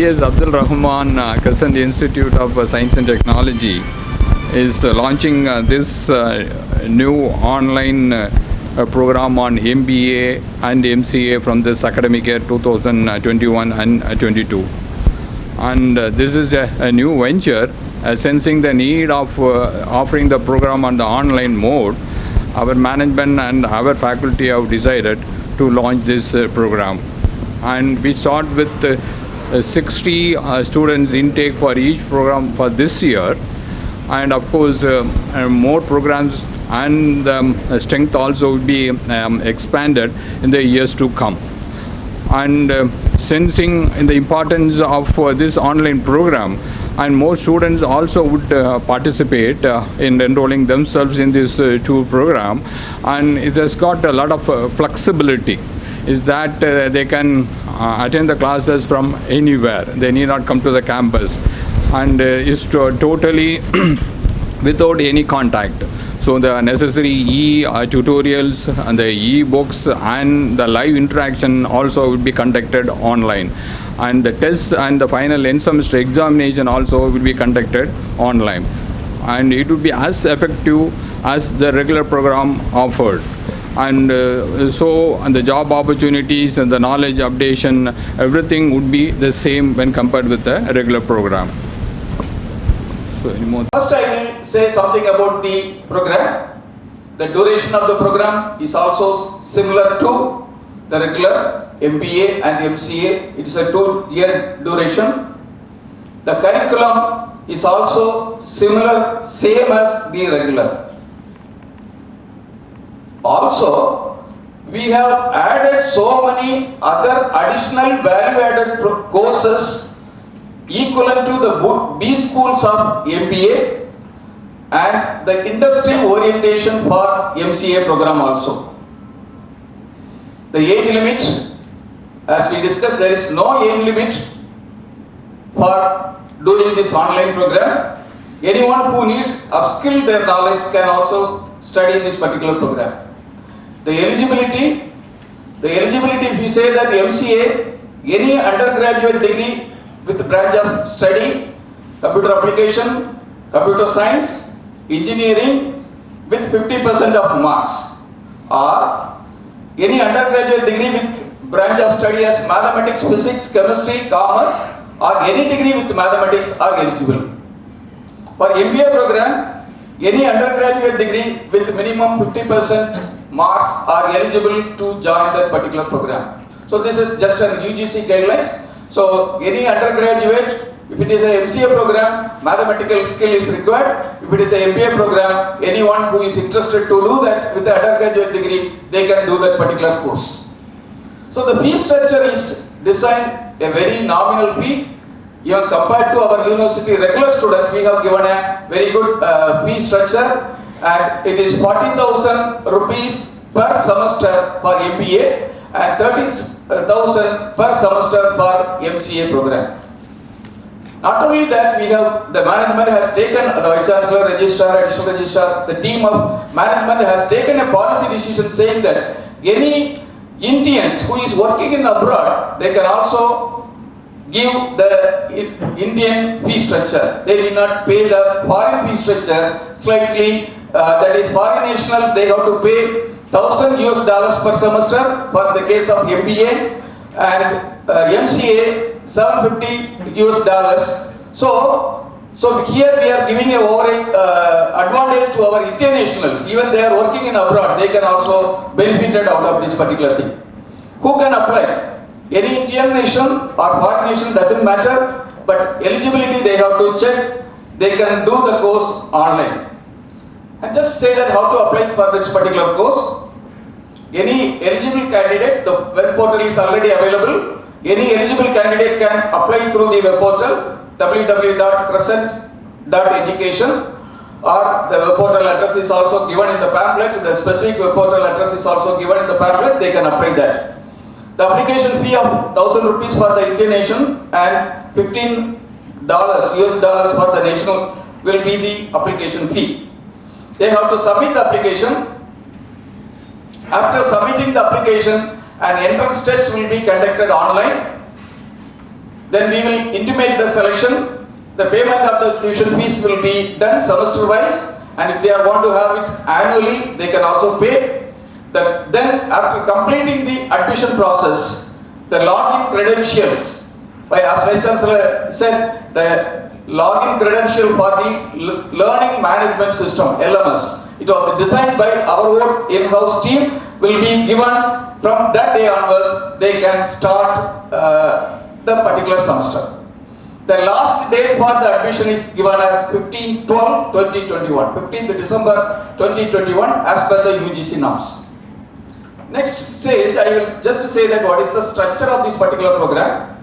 C.S. Abdul Rahman Crescent Institute of Science and Technology is launching this new online program on MBA and MCA from this academic year 2021 and 22. And this is a new venture, sensing the need of offering the program on the online mode. Our management and our faculty have decided to launch this program. And we start with 60 students intake for each program for this year. And of course, more programs and strength also will be expanded in the years to come. And sensing in the importance of this online program, and more students also would participate in enrolling themselves in this tour program, and it has got a lot of flexibility, is that they can attend the classes from anywhere. They need not come to the campus, and is totally without any contact. So the necessary tutorials and the e-books and the live interaction also will be conducted online. And the tests and the final end semester examination also will be conducted online. And it will be as effective as the regular program offered. And and the job opportunities and the knowledge updation, everything would be the same when compared with the regular program. So any more? First, I will say something about the program. The duration of the program is also similar to the regular MBA and MCA. It is a 2-year duration. The curriculum is also similar, same as the regular. Also, we have added so many other additional value-added courses equivalent to the B schools of MBA and the industry orientation for MCA program also. The age limit, as we discussed, there is no age limit for doing this online program. Anyone who needs upskill their knowledge can also study this particular program. The eligibility, if you say that MCA, any undergraduate degree with branch of study, computer application, computer science, engineering with 50% of marks, or any undergraduate degree with branch of study as mathematics, physics, chemistry, commerce, or any degree with mathematics are eligible. For MBA program, any undergraduate degree with minimum 50% marks are eligible to join that particular program. So this is just an UGC guidelines. So any undergraduate, if it is a MCA program, mathematical skill is required. If it is a MBA program, anyone who is interested to do that with the undergraduate degree, they can do that particular course. So the fee structure is designed a very nominal fee. Even compared to our university regular student, we have given a very good fee structure, and it is 40,000 rupees per semester for MBA and 30,000 per semester for MCA program. Not only that, we have, the management has taken, the Vice Chancellor, Registrar, Additional Registrar, the team of management has taken a policy decision saying that any Indians who is working in abroad, they can also give the Indian fee structure. They will not pay the foreign fee structure slightly, that is foreign nationals, they have to pay $1,000 per semester for the case of MBA, and MCA $750. So here we are giving a overall advantage to our internationals. Even they are working in abroad, they can also benefit out of this particular thing. Who can apply? Any Indian nation or foreign nation, doesn't matter, but eligibility they have to check. They can do the course online. And just say that how to apply for this particular course. Any eligible candidate, the web portal is already available. Any eligible candidate can apply through the web portal www.crescent.education, or the web portal address is also given in the pamphlet. The specific web portal address is also given in the pamphlet. They can apply that. The application fee of 1,000 rupees for the Indian nation and $15 US for the national will be the application fee. They have to submit the application. After submitting the application, an entrance test will be conducted online. Then we will intimate the selection. The payment of the tuition fees will be done semester wise, and if they want to have it annually, they can also pay. Then after completing the admission process, the login credentials, by as Vice Chancellor said, the login credential for the Learning Management System, LMS, it was designed by our own in-house team, will be given from that day onwards. They can start the particular semester. The last date for the admission is given as 15/12/2021, 15th December 2021 as per the UGC norms. Next stage, I will just say that what is the structure of this particular program.